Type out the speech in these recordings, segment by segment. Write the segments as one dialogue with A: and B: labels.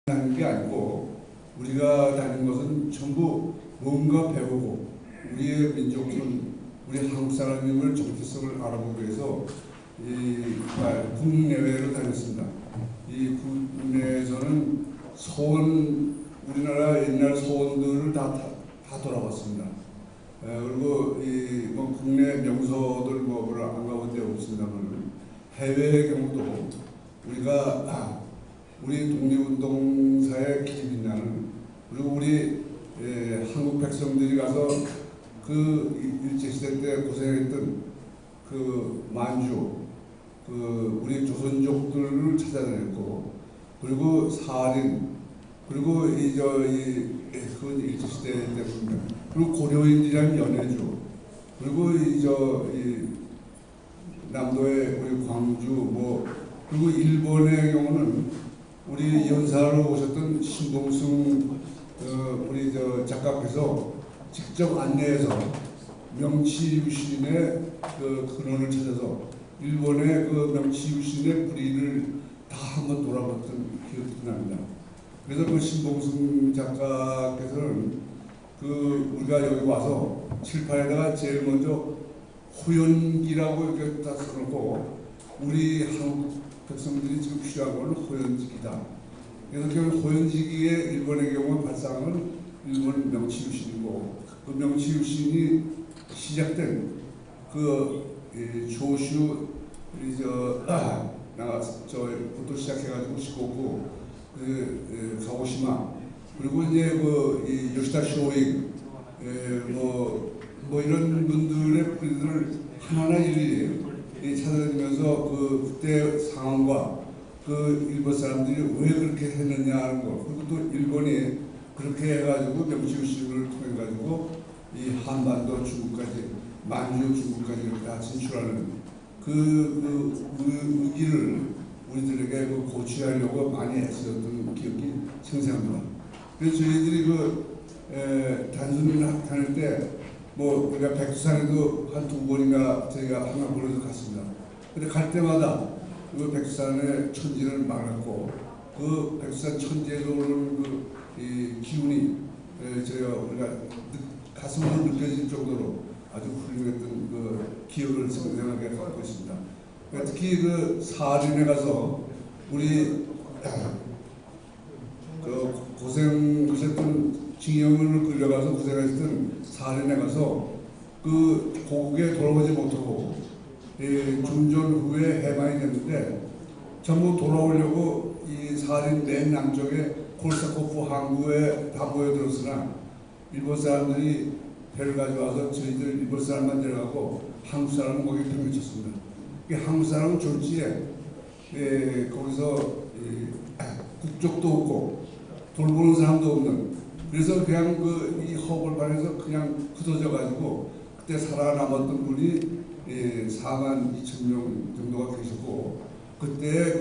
A: 다니는 게 아니고 우리가 다니는 것은 전부 뭔가 배우고 우리의 민족은 우리 한국 사람임을 정체성을 알아보기 위해서 국내외로 다녔습니다. 이 국내에서는 서원 우리나라 옛날 서원들을 다 돌아봤습니다. 그리고 뭐 국내 명소들 안 가본 데 없습니다만 해외의 경우도 우리가 우리 독립운동사의 기집이 나는 그리고 우리 한국 백성들이 가서 그 일제시대 때 고생했던 그 만주 우리 조선족들을 찾아다녔고 그리고 사린 그리고 그 일제시대 때문에 그리고 고려인이라는 연해주 그리고 남도의 우리 광주 그리고 일본의 경우는 우리 연사로 오셨던 신봉승 우리 작가께서 직접 안내해서 명치유신의 그 근원을 찾아서 일본의 그 명치유신의 뿌리를 다 한번 돌아봤던 기억이 납니다. 그래서 그 신봉승 작가께서는 우리가 여기 와서 칠판에다가 제일 먼저 호연기라고 이렇게 딱 써놓고 우리 한국 백성들이 지금 필요한 건 호연지기다. 그래서 그 호연지기의 일본의 경우 발상은 일본 명치유신이고 그 명치유신이 시작된 조슈 부터 시작해가지고 시코쿠 가오시마 그리고 이제 요시다 쇼익 이런 분들의 뿌리들을 하나하나 일일이 찾아다니면서 그때 상황과 일본 사람들이 왜 그렇게 했느냐 하는 거 그리고 또 일본이 그렇게 해가지고 명치유신을 통해 가지고 이 한반도 중국까지 만주 중국까지 이렇게 다 진출하는 의기를 우리들에게 고취하려고 많이 애쓰였던 기억이 생생합니다. 그래서 저희들이 단순히 다닐 때 우리가 백두산에도 한 2번인가 저희가 한강 보내서 갔습니다. 근데 갈 때마다 그 백두산의 천지를 말했고 그 백두산 천지에서 오는 이 기운이 우리가 가슴으로 느껴질 정도로 아주 훌륭했던 기억을 생생하게 갖고 있습니다. 특히 사rin에 가서 우리 고생하셨던 징용을 끌려가서 고생하셨던 사rin에 가서 고국에 돌아오지 못하고 중전 후에 해방이 됐는데 전부 돌아오려고 이 사rin 맨 남쪽에 콜사코프 항구에 다 모여들었으나 일본 사람들이 배를 가져와서 저희들 일본 사람만 데려가고 한국 사람은 거기 평균쳤습니다. 한국 사람은 졸지에 거기서 국적도 없고 돌보는 사람도 없는 그래서 그냥 이 허벌판에서 그냥 흩어져 가지고 그때 살아남았던 분이 4만 2천 명 정도가 계셨고 그때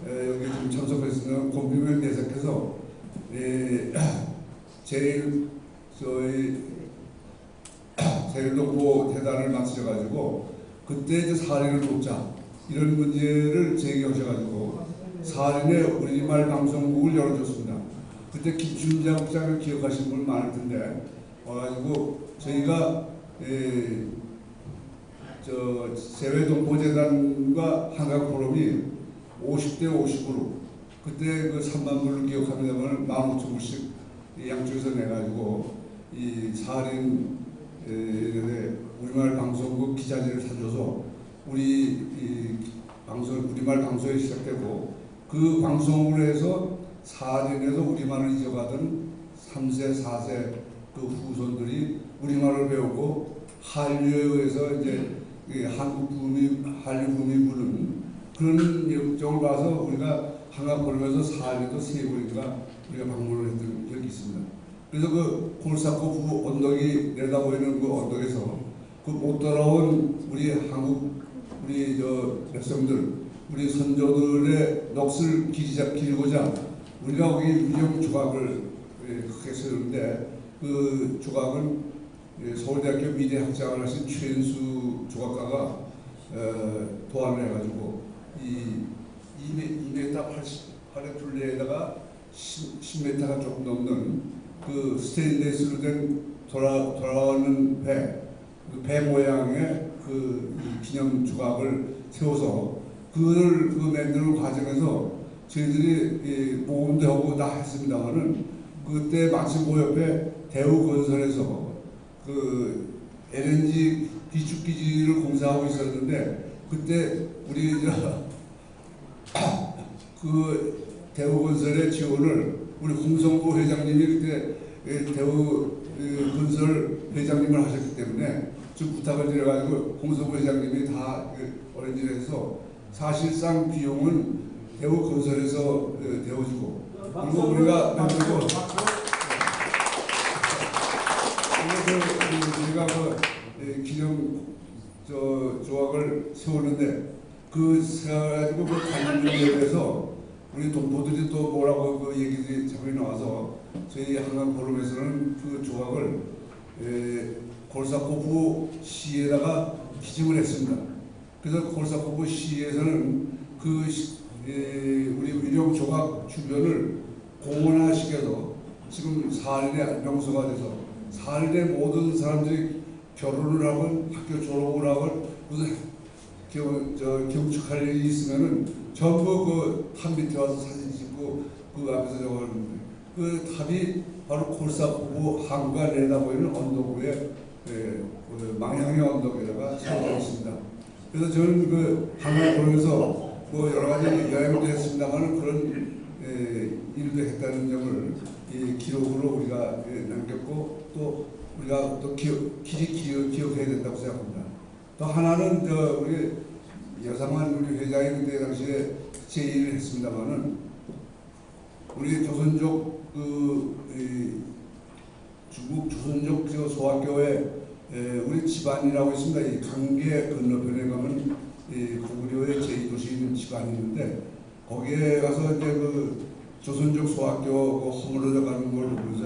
A: 여기 좀 참석했으면 곰비명 대사께서 제일 높고 대단을 마치셔가지고 그때 사rin을 돕자 이런 문제를 제기하셔가지고 사rin의 우리말 방송국을 열어줬습니다. 그때 김춘자 국장을 기억하시는 분 많을 텐데 와가지고 저희가 세외동포재단과 한강포럼이 50대 50으로 그때 3만 불을 기억합니다만 15,000불씩 양쪽에서 내가지고 이 사rin 우리말 방송국 기자재를 사줘서 우리말 방송이 시작되고 그 방송으로 해서 사rin에서 우리말을 잊어가던 3세, 4세 후손들이 우리말을 배우고 한류에 의해서 이제 한류 붐이 부는 그런 역정을 봐서 우리가 한강 보면서 사rin도 3번인가 우리가 방문을 했던 적이 있습니다. 그래서 콜사코프 언덕이 내다보이는 언덕에서 못 돌아온 우리 한국 백성들 우리 선조들의 넋을 기리고자 우리가 거기 위령 조각을 크게 세우는데 그 조각은 서울대학교 미래학장을 하신 최은수 조각가가 도안을 해가지고 2m 80 8의 둘레에다가 10m가 조금 넘는 그 스테인리스로 된 돌아오는 배 모양의 그 기념 조각을 세워서 그걸 만드는 과정에서 저희들이 모험도 하고 다 했습니다만은 그때 마침 그 옆에 대우건설에서 그 LNG 비축기지를 공사하고 있었는데 그때 우리 그 대우건설의 지원을 우리 홍성구 회장님이 그때 대우건설 회장님을 하셨기 때문에 좀 부탁을 드려가지고 홍성구 회장님이 다 어레인지를 해서 사실상 비용은 대우건설에서 대어주고 그리고 우리가 만들고 우리가 그 기념 조각을 세우는데 그 세가지고 그 관련에 대해서 우리 동포들이 또 뭐라고 그 얘기들이 자꾸 나와서 저희 한강 포럼에서는 그 조각을 골사코프 시에다가 기증을 했습니다. 그래서 골사코프 시에서는 그 우리 위령 조각 주변을 공원화시켜서 지금 사할인의 명소가 돼서 사할인의 모든 사람들이 결혼을 하건 학교 졸업을 하건 무슨 경축할 일이 있으면은 전부 그 탑 밑에 와서 사진 찍고 그 앞에서 적었는데 그 탑이 바로 골사코프 항구가 내다보이는 언덕 위에 그 망향의 언덕에다가 세워져 있습니다. 그래서 저는 그 항구를 보면서 뭐 여러 가지 여행도 했습니다만은 그런 일도 했다는 점을 기록으로 우리가 남겼고 또 우리가 또 기억해야 된다고 생각합니다. 또 하나는 우리 여상환 우리 회장이 그때 당시에 제의를 했습니다만은 우리 조선족 중국 조선족 소학교에 우리 집안이라고 있습니다. 이 강계 건너편에 가면 고구려의 제2도시인 집안이 있는데 거기에 가서 이제 그 조선족 소학교 그 허물어져 가는 걸 보면서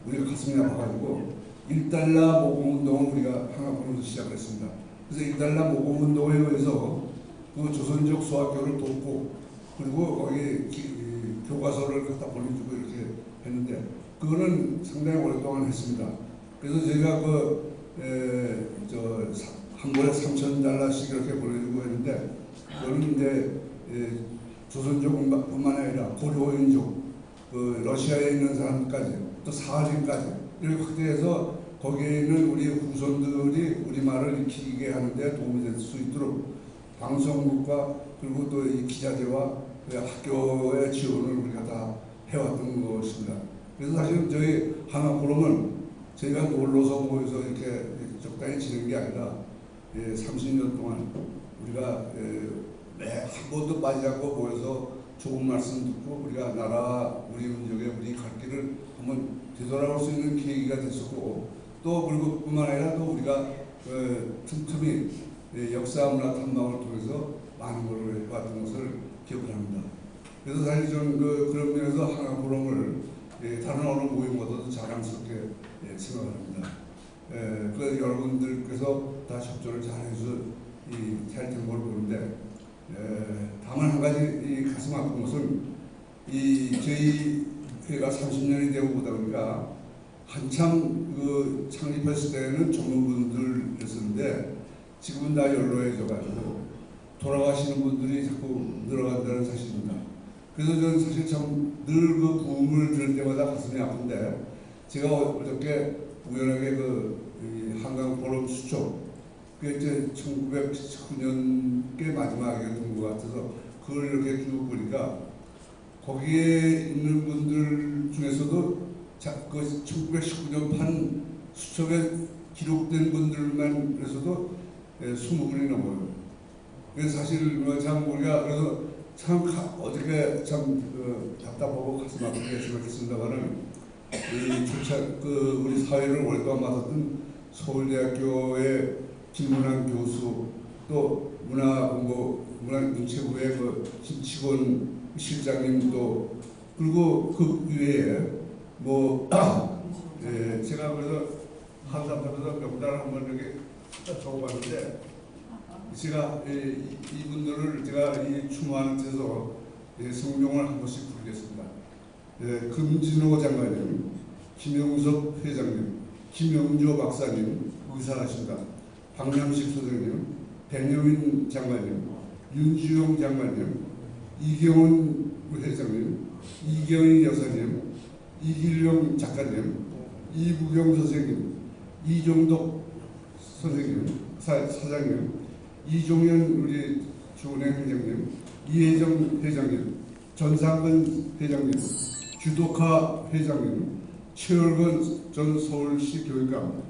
A: 우리가 가슴이 아파가지고 1달러 모금운동을 우리가 한강포럼에서 시작을 했습니다. 그래서 1달러 모금운동에 의해서 그 조선족 소학교를 돕고 그리고 거기 교과서를 갖다 보내주고 이렇게 했는데 그거는 상당히 오랫동안 했습니다. 그래서 저희가 한 번에 3,000달러씩 이렇게 보내주고 했는데 그거는 이제 조선족뿐만 아니라 고려인족, 그 러시아에 있는 사람까지 또 사할인까지 이렇게 확대해서 거기에 있는 우리 후손들이 우리말을 익히게 하는데 도움이 될 수 있도록 방송국과 그리고 또 이 기자재와 학교의 지원을 우리가 다 해왔던 것입니다. 그래서 사실 저희 한강포럼은 저희가 놀러서 모여서 이렇게 적당히 지낸 게 아니라 30년 동안 우리가 한 번도 빠지지 않고 모여서 좋은 말씀 듣고 우리가 나라, 우리 민족의 우리 갈 길을 한번 되돌아올 수 있는 계기가 됐었고 또 그리고 뿐만 아니라 또 우리가 틈틈이 역사 문화 탐방을 통해서 많은 걸 해봤던 것을 기억을 합니다. 그래서 사실 저는 그런 면에서 한강포럼을 다른 어느 모임보다도 자랑스럽게 생각합니다. 그래서 여러분들께서 다 협조를 잘 해서 잘 된 걸 보는데 다만 한 가지 가슴 아픈 것은 저희 회가 30년이 되고 보다 보니까 한참 창립했을 때는 전문분들이었는데 지금은 다 연로해져가지고 돌아가시는 분들이 자꾸 늘어간다는 사실입니다. 그래서 저는 사실 참 늘 그 부음을 들을 때마다 가슴이 아픈데 제가 어저께 우연하게 한강 포럼 수첩 그게 이제 1919년께 마지막이었던 것 같아서 그걸 이렇게 쭉 보니까 거기에 있는 분들 중에서도 그 1919년 판 수첩에 기록된 분들만 그래서도 20분이 넘어요. 그래서 사실 참 우리가 그래서 참 어저께 참 답답하고 가슴 아프게 생각했습니다만은 우리 사회를 오랫동안 맡았던 서울대학교의 김문환 교수 또 문화문체부의 김치곤 실장님도 그리고 그 위에 제가 그래서 한삼삼에서 명단을 한번 이렇게 적어봤는데 제가 이분들을 제가 이 추모하는 데서 성명을 한 번씩 부르겠습니다. 금진호 장관님, 김영섭 회장님, 김영조 박사님 의사하십니다. 박남식 소장님, 배명인 장관님, 윤주영 장관님, 이경훈 회장님, 이경희 여사님, 이길령 작가님, 이부경 선생님, 이종덕 선생님, 사장님, 이종현 우리 주은행 회장님, 이혜정 회장님, 전상근 회장님, 주도카 회장님, 최월건 전 서울시 교육감,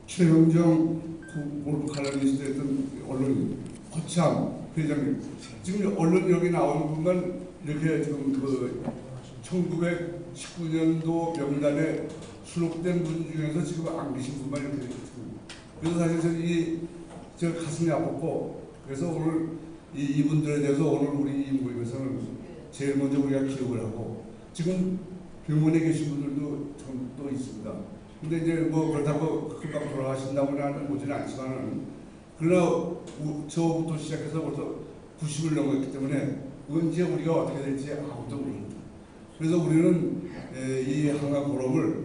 A: 최영정 골프 칼럼니스트 했던 언론인, 허참 회장님, 지금 언론 여기 나오는 분만 이렇게 지금 그 1919년도 명단에 수록된 분 중에서 지금 안 계신 분만 이렇게 있습니다. 그래서 사실 저 가슴이 아팠고, 그래서 오늘 이분들에 대해서 오늘 우리 이 모임에서는 제일 먼저 우리가 기억을 하고, 지금 병원에 계신 분들도 좀 또 있습니다. 근데 이제 뭐 그렇다고 금방 돌아가신다고는 보지는 않지만은, 그러나 저부터 시작해서 벌써 90을 넘었기 때문에 언제 우리가 어떻게 될지 아무도 모릅니다. 그래서 우리는 이 한강 포럼을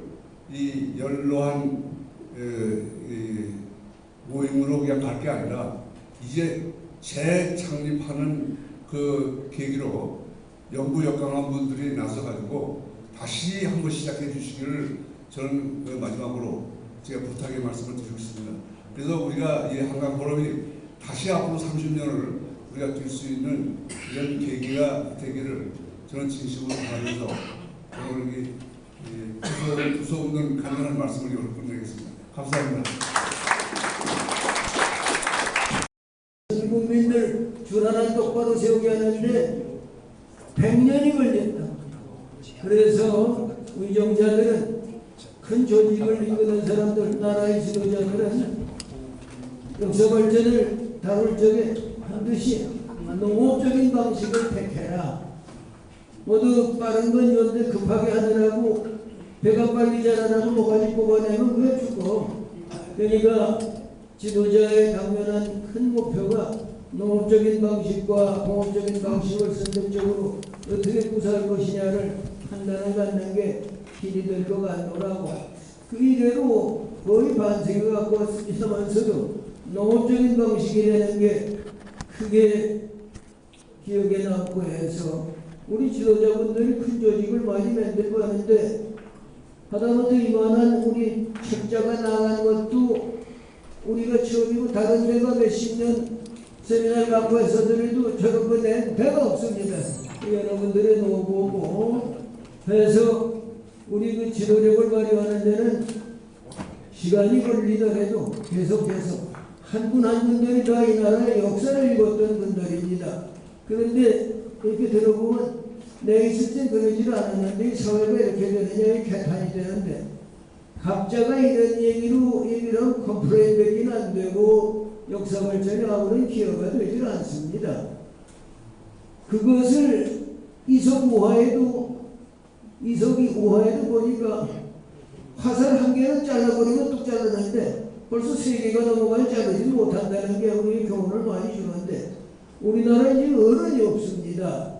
A: 이 연로한 모임으로 그냥 갈 게 아니라 이제 재창립하는 그 계기로 연구역강한 분들이 나서가지고 다시 한번 시작해 주시기를 저는 마지막으로 제가 부탁의 말씀을 드리고 있습니다. 그래서 우리가 이 한강 포럼이 다시 앞으로 30년을 우리가 뛸 수 있는 이런 계기가 되기를 저는 진심으로 바라면서 오늘 두서없는 간단한 말씀을 여러 끝내겠습니다. 감사합니다.
B: 국민들 줄 하나 똑바로 세우게 하는데 100년이 걸렸다. 그래서 의정자들은, 큰 조직을 이끄는 사람들, 나라의 지도자들은 역사 발전을 다룰 적에 반드시 농업적인 방식을 택해라. 모두 빠른 건 좋은데 급하게 하느라고 배가 빨리 자라라고 모가지 뽑아내면 그게 죽어. 그러니까 지도자의 당면한 큰 목표가 농업적인 방식과 공업적인 방식을 선택적으로 어떻게 구사할 것이냐를 판단을 갖는 게 길이 될 것 같노라고. 그 이래로 거의 반세기 갖고 왔습니다만서도 농업적인 방식이라는 게 크게 기억에 남고 해서 우리 지도자분들이 큰 조직을 많이 만들고 하는데, 하다못해 이만한 우리 책자가 나간 것도 우리가 처음이고, 다른 데가 몇십 년 세미나를 갖고 해서들도 저런 거 낸 데가 없습니다. 여러분들의 노고고 해서 우리 그 지도력을 발휘하는 데는 시간이 걸리더라도 계속해서 한 분 한 분들이 다 이 나라의 역사를 읽었던 분들입니다. 그런데 이렇게 들어보면 내 있을 땐 그러지를 않았는데 이 사회가 이렇게 되느냐, 개탄이 되는데, 각자가 이런 얘기를 하면 컴플레인밖에 안 되고 역사 발전에 아무런 기여가 되질 않습니다. 그것을 이석이 우화에도 보니까 화살 한 개는 잘라버리면 뚝 잘랐는데 벌써 3개가 넘어가야 자르지 못한다는 게 우리 교훈을 많이 주는데, 우리나라에 지금 어른이 없습니다.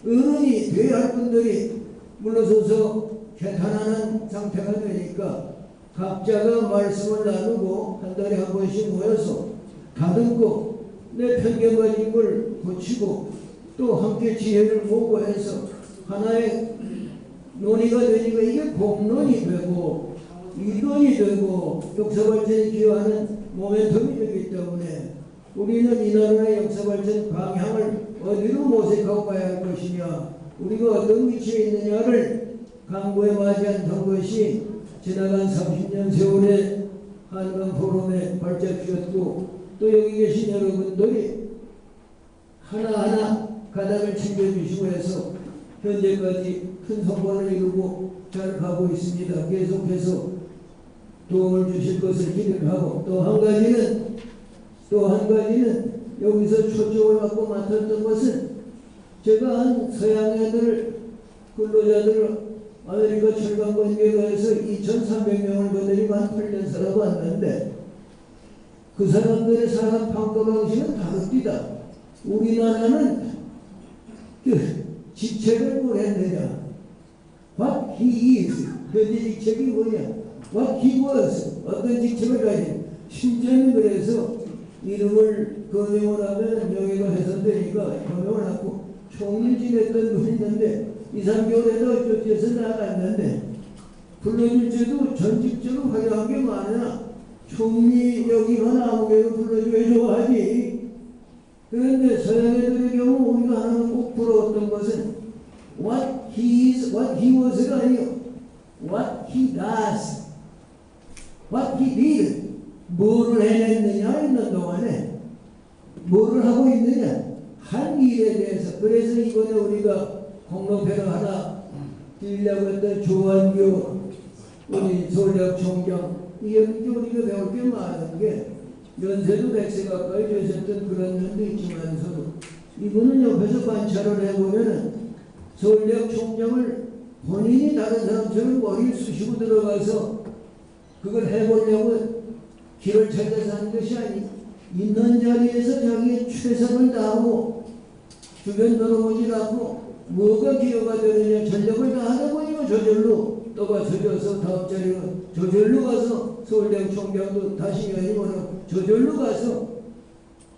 B: 어른이 돼야 할 분들이 물러서서 개탄하는 상태가 되니까 각자가 말씀을 나누고 한 달에 한 번씩 모여서 다듬고 내 편견 가진 걸 고치고 또 함께 지혜를 모고해서 하나의 논의가 되니까 이게 공론이 되고 이론이 되고 역사 발전에 기여하는 모멘텀이 되기 때문에 우리는 이 나라의 역사 발전 방향을 어디로 모색하고 가야 할 것이냐, 우리가 어떤 위치에 있느냐를 강구에 맞이한 것이 지나간 30년 세월의 한강 포럼에 발자취였고, 또 여기 계신 여러분들이 하나하나 가닥을 챙겨주시고 해서 현재까지 큰 성과를 이루고 잘 가고 있습니다. 계속해서 도움을 주실 것을 기대하고, 또 한 가지는 여기서 초점을 갖고 맡았던 것은, 제가 한 서양 애들 근로자들 아메리카 철강 건개가에서 2,300명을 거느리고 한 8년 살아고 왔는데, 그 사람들의 사람 평가 방식은 다릅니다. 우리나라는 지책을 뭘 했느냐, 밥 he is, 현재 직책이 뭐냐, what he was, 어떤 직책을 가진. 심지어는 그래서 이름을 거명을 하면 명예가 훼손되니까 거명을 하고 총리를 지냈던 분이 있는데 2, 3개월에도 어쩌지에서 나갔는데 불러줄 때도 전직적으로 화려한 게 많으나 총리 여기거나 아무개로 불러줘야 좋아하지. 그런데 서양 애들의 경우 우리가 하나는 꼭 부러웠던 것은 what he is, what he was가 아니요, what he does, what he did. 뭐를 해냈느냐 있는 동안에 뭐를 하고 있느냐 한 일에 대해서. 그래서 이번에 우리가 공로패를 하나 드리려고 했던 조한교 우리 서울대학 총장, 이게 우리가 배울 게 많은 게 연세도 100세 가까이 되셨던 그런 면도 있지만서도 이분은 옆에서 관찰을 해보면 서울대학 총장을 본인이 다른 사람처럼 머리를 쑤시고 들어가서 그걸 해보려고 길을 찾아서 하는 것이 아니고 있는 자리에서 자기의 최선을 다하고 주변 돌아보지 않고 뭐가 기여가 되느냐 전력을 다하다 보니까 저절로 떠받쳐져서 다음 자리가 저절로 가서 서울대학 총장도 다시 아니면 저절로 가서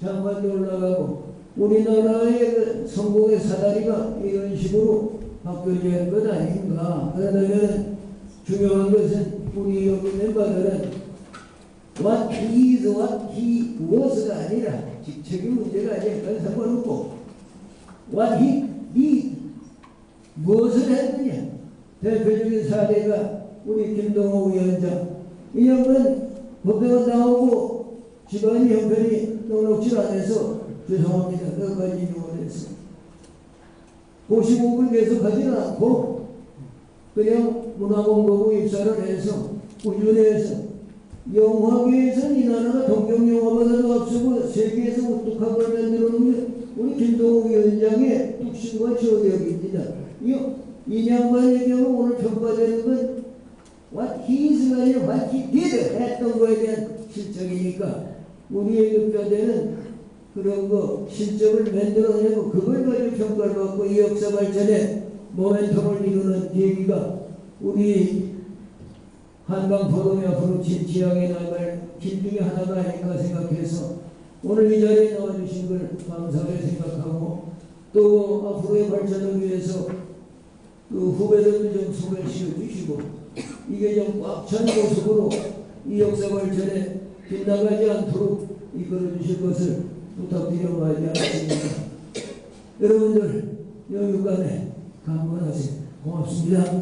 B: 장관도 올라가고 우리나라의 그 성공의 사다리가 이런 식으로 바뀌어야 할 것 아닌가. 그러면 중요한 것은 우리 여기 멤버들은 what he is, what he was가 아니라 직책의 문제가 아니라 그건 상관없고 what he did, 무엇을 했느냐. 대표적인 사례가 우리 김동호 위원장. 이 양반 법대원 나오고 집안이 형편이 넉넉지 않아서 죄송합니다. 몇 가지 이용을 했어. 55분 계속하지는 않고 그냥 문화공부부 입사를 해서 꾸준해서 영화계에서는 이 나라가 동경영화보다도 앞서고 세계에서 우뚝한 걸 만들어 놓은 게 우리 김동욱 위원장의 뚝심과 저력입니다. 이 양반의 경우 오늘 평가되는 건 what he is가 아니라 what he did 했던 거에 대한 실적이니까 우리의 급자되는 그런 거 실적을 만들어내고 그걸 가지고 평가를 받고 이 역사 발전에 모멘텀을 이루는 계기가 우리 한강 포럼이 앞으로 지향해 나갈 길 중에 하나가 아닌가 생각해서 오늘 이 자리에 나와주신 걸 감사하게 생각하고 또 앞으로의 발전을 위해서 그 후배들도 좀 소개를 시켜주시고 이게 좀 꽉 찬 모습으로 이 역사 발전에 빗나가지 않도록 이끌어 주실 것을 부탁드려 마지 않습니다. 여러분들 여유간에 강건하세요. 고맙습니다.